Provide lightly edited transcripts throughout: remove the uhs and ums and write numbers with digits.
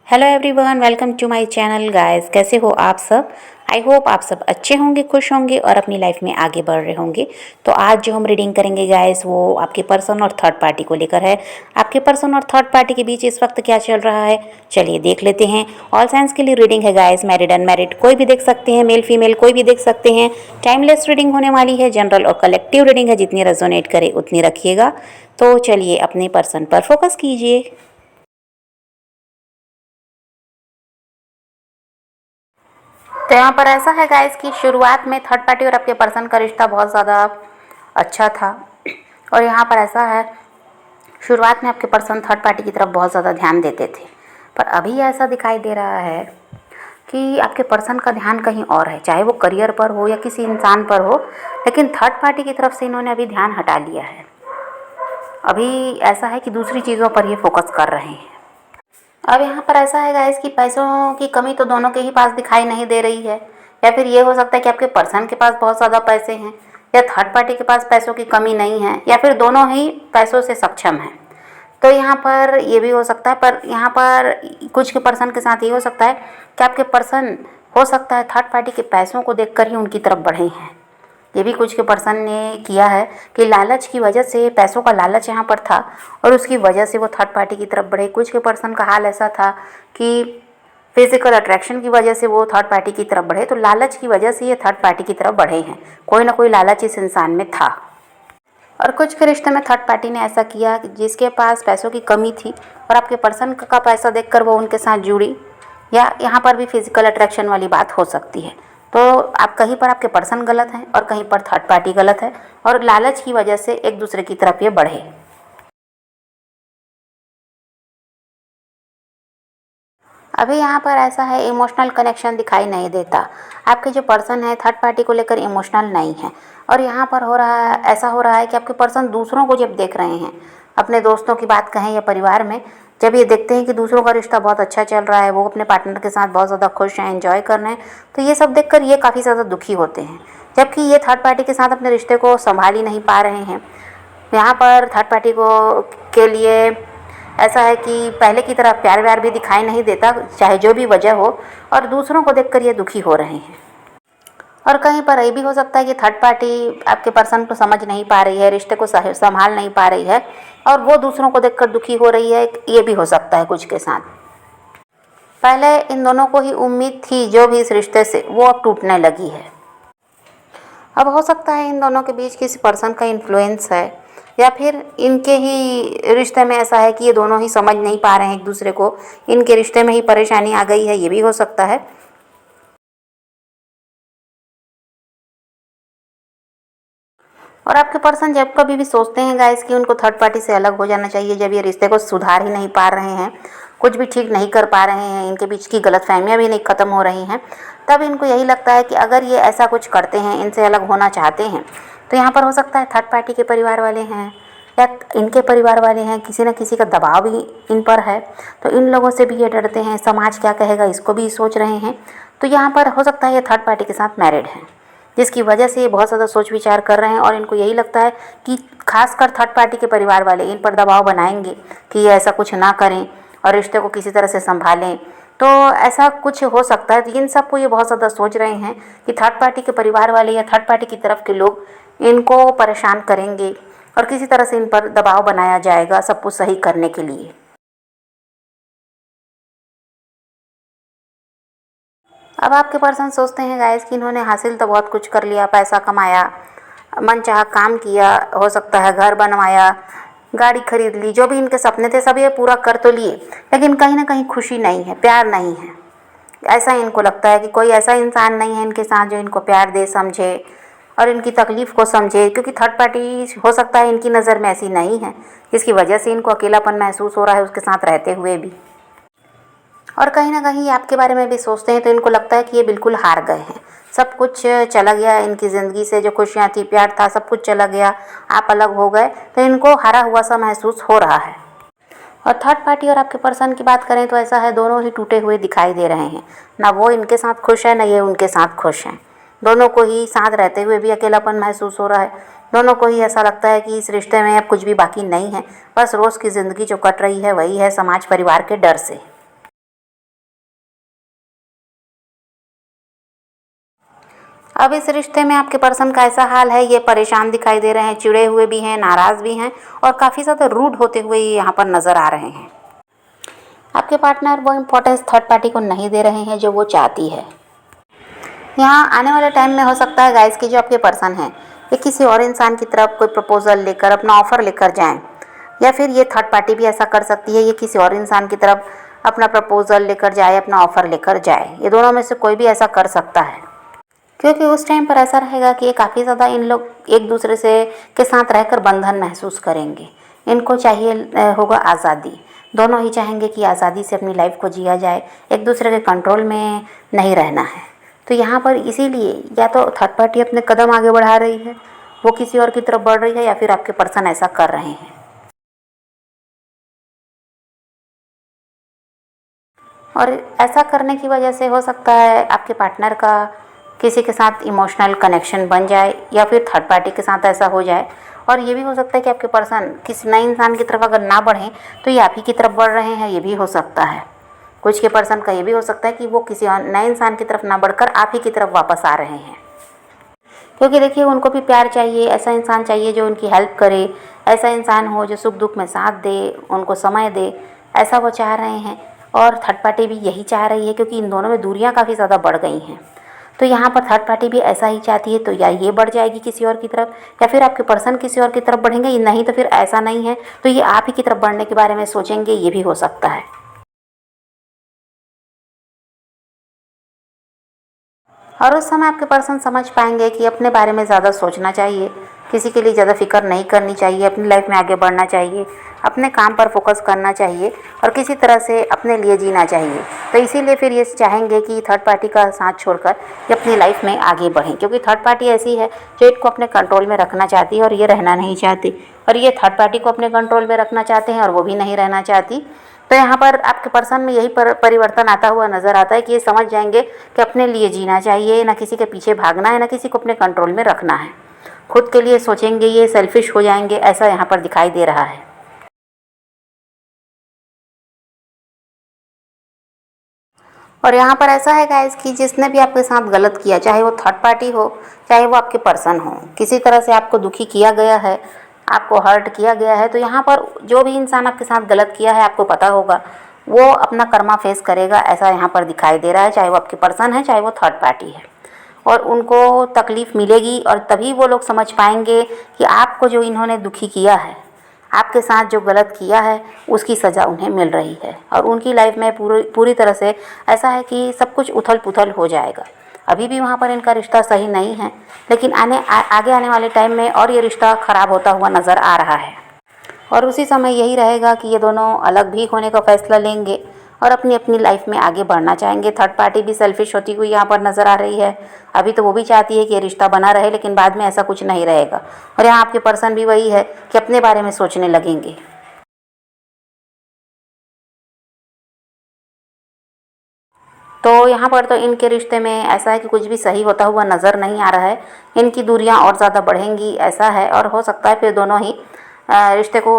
Hello everyone, welcome to my channel guys. कैसे हो आप सब? आई होप आप सब अच्छे होंगे, खुश होंगे और अपनी लाइफ में आगे बढ़ रहे होंगे। तो आज जो हम रीडिंग करेंगे गाइस, वो आपके पर्सन और थर्ड पार्टी को लेकर है। आपके पर्सन और थर्ड पार्टी के बीच इस वक्त क्या चल रहा है, चलिए देख लेते हैं। ऑल साइंस के लिए रीडिंग है गाइस, मैरिड अनमैरिड कोई भी देख सकते हैं, मेल फीमेल कोई भी देख सकते हैं। टाइमलेस रीडिंग होने वाली है, जनरल और कलेक्टिव रीडिंग है, जितनी रेजोनेट करे उतनी रखिएगा। तो चलिए अपने पर्सन पर फोकस कीजिए। तो यहाँ पर ऐसा है गाइस कि शुरुआत में थर्ड पार्टी और आपके पर्सन का रिश्ता बहुत ज़्यादा अच्छा था। और यहाँ पर ऐसा है, शुरुआत में आपके पर्सन थर्ड पार्टी की तरफ बहुत ज़्यादा ध्यान देते थे, पर अभी ऐसा दिखाई दे रहा है कि आपके पर्सन का ध्यान कहीं और है, चाहे वो करियर पर हो या किसी इंसान पर हो। लेकिन थर्ड पार्टी की तरफ से इन्होंने अभी ध्यान हटा लिया है। अभी ऐसा है कि दूसरी चीज़ों पर ये फोकस कर रहे हैं। अब यहाँ पर ऐसा है गाइस कि पैसों की कमी तो दोनों के ही पास दिखाई नहीं दे रही है, या फिर ये हो सकता है कि आपके पर्सन के पास बहुत ज़्यादा पैसे हैं या थर्ड पार्टी के पास पैसों की कमी नहीं है, या फिर दोनों ही पैसों से सक्षम हैं। तो यहाँ पर ये भी हो सकता है, पर यहाँ पर कुछ के पर्सन के साथ ये हो सकता है कि आपके पर्सन हो सकता है थर्ड पार्टी के पैसों को देखकर ही उनकी तरफ बढ़े हैं। ये भी कुछ के पर्सन ने किया है कि लालच की वजह से, पैसों का लालच यहाँ पर था और उसकी वजह से वो थर्ड पार्टी की तरफ बढ़े। कुछ के पर्सन का हाल ऐसा था कि फिजिकल अट्रैक्शन की वजह से वो थर्ड पार्टी की तरफ बढ़े, तो लालच की वजह से ये थर्ड पार्टी की तरफ बढ़े हैं। कोई ना कोई लालच इस इंसान में था। और कुछ के रिश्ते में थर्ड पार्टी ने ऐसा किया कि जिसके पास पैसों की कमी थी और आपके पर्सन का पैसा देखकर वो उनके साथ जुड़ी, या यहाँ पर भी फिजिकल अट्रैक्शन वाली बात हो सकती है। तो आप कहीं पर आपके पर्सन गलत हैं और कहीं पर थर्ड पार्टी गलत है, और लालच की वजह से एक दूसरे की तरफ ये बढ़े। अभी यहाँ पर ऐसा है, इमोशनल कनेक्शन दिखाई नहीं देता। आपके जो पर्सन है थर्ड पार्टी को लेकर इमोशनल नहीं है। और यहाँ पर हो रहा है, ऐसा हो रहा है कि आपके पर्सन दूसरों को जब देख रहे हैं, अपने दोस्तों की बात कहें या परिवार में, जब ये देखते हैं कि दूसरों का रिश्ता बहुत अच्छा चल रहा है, वो अपने पार्टनर के साथ बहुत ज़्यादा खुश हैं, एंजॉय कर रहे हैं, तो ये सब देखकर ये काफ़ी ज़्यादा दुखी होते हैं। जबकि ये थर्ड पार्टी के साथ अपने रिश्ते को संभाल ही नहीं पा रहे हैं। यहाँ पर थर्ड पार्टी को के लिए ऐसा है कि पहले की तरह प्यार व्यार भी दिखाई नहीं देता, चाहे जो भी वजह हो, और दूसरों को देखकर ये दुखी हो रहे हैं। और कहीं पर ये भी हो सकता है कि थर्ड पार्टी आपके पर्सन को समझ नहीं पा रही है, रिश्ते को संभाल नहीं पा रही है, और वो दूसरों को देखकर दुखी हो रही है। ये भी हो सकता है कुछ के साथ। पहले इन दोनों को ही उम्मीद थी जो भी इस रिश्ते से, वो अब टूटने लगी है। अब हो सकता है इन दोनों के बीच किसी पर्सन का इन्फ्लुएंस है, या फिर इनके ही रिश्ते में ऐसा है कि ये दोनों ही समझ नहीं पा रहे हैं एक दूसरे को, इनके रिश्ते में ही परेशानी आ गई है, ये भी हो सकता है। और आपके पर्सन जब कभी भी सोचते हैं गाइस कि उनको थर्ड पार्टी से अलग हो जाना चाहिए, जब ये रिश्ते को सुधार ही नहीं पा रहे हैं, कुछ भी ठीक नहीं कर पा रहे हैं, इनके बीच की गलतफहमियां भी नहीं ख़त्म हो रही हैं, तब इनको यही लगता है कि अगर ये ऐसा कुछ करते हैं, इनसे अलग होना चाहते हैं, तो यहाँ पर हो सकता है थर्ड पार्टी के परिवार वाले हैं या इनके परिवार वाले हैं, किसी न किसी का दबाव भी इन पर है। तो इन लोगों से भी ये डरते हैं, समाज क्या कहेगा इसको भी सोच रहे हैं। तो यहाँ पर हो सकता है ये थर्ड पार्टी के साथ मैरिड हैं, जिसकी वजह से ये बहुत ज़्यादा सोच विचार कर रहे हैं, और इनको यही लगता है कि खासकर थर्ड पार्टी के परिवार वाले इन पर दबाव बनाएंगे कि ये ऐसा कुछ ना करें और रिश्ते को किसी तरह से संभालें। तो ऐसा कुछ हो सकता है। तो इन सब को ये बहुत ज़्यादा सोच रहे हैं कि थर्ड पार्टी के परिवार वाले या थर्ड पार्टी की तरफ के लोग इनको परेशान करेंगे और किसी तरह से इन पर दबाव बनाया जाएगा सब कुछ सही करने के लिए। अब आपके पर्सन सोचते हैं गाइस कि इन्होंने हासिल तो बहुत कुछ कर लिया, पैसा कमाया, मनचाहा काम किया, हो सकता है घर बनवाया, गाड़ी खरीद ली, जो भी इनके सपने थे सब ये पूरा कर तो लिए, लेकिन कहीं ना कहीं खुशी नहीं है, प्यार नहीं है। ऐसा इनको लगता है कि कोई ऐसा इंसान नहीं है इनके साथ जो इनको प्यार दे, समझे और इनकी तकलीफ़ को समझे, क्योंकि थर्ड पार्टी हो सकता है इनकी नज़र में ऐसी नहीं है, जिसकी वजह से इनको अकेलापन महसूस हो रहा है उसके साथ रहते हुए भी। और कहीं ना कहीं आपके बारे में भी सोचते हैं, तो इनको लगता है कि ये बिल्कुल हार गए हैं, सब कुछ चला गया इनकी ज़िंदगी से, जो खुशियाँ थी, प्यार था, सब कुछ चला गया, आप अलग हो गए, तो इनको हारा हुआ सा महसूस हो रहा है। और थर्ड पार्टी और आपके पर्सन की बात करें तो ऐसा है, दोनों ही टूटे हुए दिखाई दे रहे हैं। ना वो इनके साथ खुश है, ना ये उनके साथ खुश हैं। दोनों को ही साथ रहते हुए भी अकेलापन महसूस हो रहा है। दोनों को ही ऐसा लगता है कि इस रिश्ते में अब कुछ भी बाकी नहीं है, बस रोज़ की ज़िंदगी जो कट रही है वही है समाज परिवार के डर से। अब इस रिश्ते में आपके पर्सन का ऐसा हाल है, ये परेशान दिखाई दे रहे हैं, चिढ़े हुए भी हैं, नाराज़ भी हैं और काफ़ी ज़्यादा रूड होते हुए यहाँ पर नज़र आ रहे हैं। आपके पार्टनर वो इम्पोर्टेंस थर्ड पार्टी को नहीं दे रहे हैं जो वो चाहती है। यहाँ आने वाले टाइम में हो सकता है गाइस कि जो आपके पर्सन हैं ये किसी और इंसान की तरफ कोई प्रपोजल लेकर, अपना ऑफ़र लेकर जाएं, या फिर ये थर्ड पार्टी भी ऐसा कर सकती है, ये किसी और इंसान की तरफ अपना प्रपोजल लेकर जाए, अपना ऑफ़र लेकर जाए। ये दोनों में से कोई भी ऐसा कर सकता है, क्योंकि उस टाइम पर ऐसा रहेगा कि काफ़ी ज़्यादा इन लोग एक दूसरे से के साथ रहकर बंधन महसूस करेंगे। इनको चाहिए होगा आज़ादी, दोनों ही चाहेंगे कि आज़ादी से अपनी लाइफ को जिया जाए, एक दूसरे के कंट्रोल में नहीं रहना है। तो यहाँ पर इसीलिए या तो थर्ड पार्टी अपने कदम आगे बढ़ा रही है, वो किसी और की तरफ बढ़ रही है, या फिर आपके पर्सन ऐसा कर रहे हैं। और ऐसा करने की वजह से हो सकता है आपके पार्टनर का किसी के साथ इमोशनल कनेक्शन बन जाए, या फिर थर्ड पार्टी के साथ ऐसा हो जाए। और ये भी हो सकता है कि आपके पर्सन किसी नए इंसान की तरफ अगर ना बढ़ें तो ये आप ही की तरफ बढ़ रहे हैं, ये भी हो सकता है। कुछ के पर्सन का ये भी हो सकता है कि वो किसी नए इंसान की तरफ ना बढ़कर आप ही की तरफ वापस आ रहे हैं, क्योंकि देखिए उनको भी प्यार चाहिए, ऐसा इंसान चाहिए जो उनकी हेल्प करे, ऐसा इंसान हो जो सुख दुख में साथ दे, उनको समय दे, ऐसा वो चाह रहे हैं। और थर्ड पार्टी भी यही चाह रही है, क्योंकि इन दोनों में दूरियां काफ़ी ज़्यादा बढ़ गई हैं। तो यहाँ पर थर्ड पार्टी भी ऐसा ही चाहती है, तो या ये बढ़ जाएगी किसी और की तरफ, या फिर आपके पर्सन किसी और की तरफ बढ़ेंगे, ये नहीं तो फिर ऐसा नहीं है तो ये आप ही की तरफ बढ़ने के बारे में सोचेंगे, ये भी हो सकता है। और उस समय आपके पर्सन समझ पाएंगे कि अपने बारे में ज़्यादा सोचना चाहिए, किसी के लिए ज़्यादा फिक्र नहीं करनी चाहिए, अपनी लाइफ में आगे बढ़ना चाहिए, अपने काम पर फोकस करना चाहिए और किसी तरह से अपने लिए जीना चाहिए। तो इसीलिए फिर ये चाहेंगे कि थर्ड पार्टी का साथ छोड़कर ये अपनी लाइफ में आगे बढ़ें, क्योंकि थर्ड पार्टी ऐसी है जो इनको अपने कंट्रोल में रखना चाहती है और ये रहना नहीं चाहती, और ये थर्ड पार्टी को अपने कंट्रोल में रखना चाहते हैं और वो भी नहीं रहना चाहती। तो यहाँ पर आपके पर्सन में यही परिवर्तन आता हुआ नज़र आता है कि ये समझ जाएंगे कि अपने लिए जीना चाहिए, ना किसी के पीछे भागना है, ना किसी को अपने कंट्रोल में रखना है, खुद के लिए सोचेंगे, ये सेल्फिश हो जाएंगे, ऐसा यहाँ पर दिखाई दे रहा है। और यहाँ पर ऐसा है गाइस कि जिसने भी आपके साथ गलत किया, चाहे वो थर्ड पार्टी हो, चाहे वो आपके पर्सन हो, किसी तरह से आपको दुखी किया गया है, आपको हर्ट किया गया है, तो यहाँ पर जो भी इंसान आपके साथ गलत किया है, आपको पता होगा वो अपना कर्मा फेस करेगा, ऐसा यहाँ पर दिखाई दे रहा है। चाहे वो आपके पर्सन है, चाहे वो थर्ड पार्टी है, और उनको तकलीफ़ मिलेगी और तभी वो लोग समझ पाएंगे कि आपको जो इन्होंने दुखी किया है, आपके साथ जो गलत किया है, उसकी सज़ा उन्हें मिल रही है। और उनकी लाइफ में पूरी तरह से ऐसा है कि सब कुछ उथल पुथल हो जाएगा। अभी भी वहाँ पर इनका रिश्ता सही नहीं है, लेकिन आगे आने वाले टाइम में और ये रिश्ता ख़राब होता हुआ नज़र आ रहा है। और उसी समय यही रहेगा कि ये दोनों अलग भी होने का फ़ैसला लेंगे और अपनी अपनी लाइफ में आगे बढ़ना चाहेंगे। थर्ड पार्टी भी सेल्फिश होती हुई यहाँ पर नज़र आ रही है। अभी तो वो भी चाहती है कि ये रिश्ता बना रहे, लेकिन बाद में ऐसा कुछ नहीं रहेगा। और यहाँ आपके पर्सन भी वही है कि अपने बारे में सोचने लगेंगे। तो यहाँ पर तो इनके रिश्ते में ऐसा है कि कुछ भी सही होता हुआ नज़र नहीं आ रहा है। इनकी दूरियाँ और ज़्यादा बढ़ेंगी ऐसा है, और हो सकता है फिर दोनों ही रिश्ते को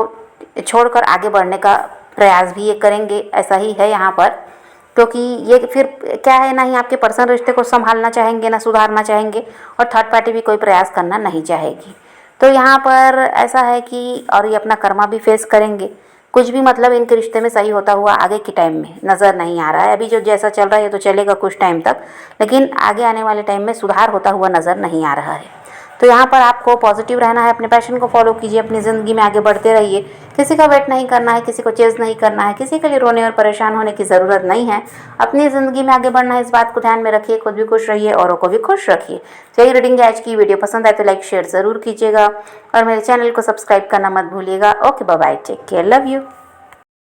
छोड़कर आगे बढ़ने का प्रयास भी ये करेंगे, ऐसा ही है यहाँ पर। क्योंकि ये फिर क्या है, ना ही आपके पर्सन रिश्ते को संभालना चाहेंगे, ना सुधारना चाहेंगे, और थर्ड पार्टी भी कोई प्रयास करना नहीं चाहेगी। तो यहाँ पर ऐसा है कि और ये अपना कर्मा भी फेस करेंगे। कुछ भी मतलब इनके रिश्ते में सही होता हुआ आगे के टाइम में नज़र नहीं आ रहा है। अभी जो जैसा चल रहा है तो चलेगा कुछ टाइम तक, लेकिन आगे आने वाले टाइम में सुधार होता हुआ नज़र नहीं आ रहा है। तो यहाँ पर आपको पॉजिटिव रहना है, अपने पैशन को फॉलो कीजिए, अपनी ज़िंदगी में आगे बढ़ते रहिए। किसी का वेट नहीं करना है, किसी को चेज़ नहीं करना है, किसी के लिए रोने और परेशान होने की ज़रूरत नहीं है। अपनी ज़िंदगी में आगे बढ़ना है, इस बात को ध्यान में रखिए। खुद भी खुश रहिए, औरों को भी खुश रखिए। यही रीडिंग आज की वीडियो पसंद आए तो लाइक शेयर ज़रूर कीजिएगा, और मेरे चैनल को सब्सक्राइब करना मत भूलिएगा। Okay, bye bye, take care, love you.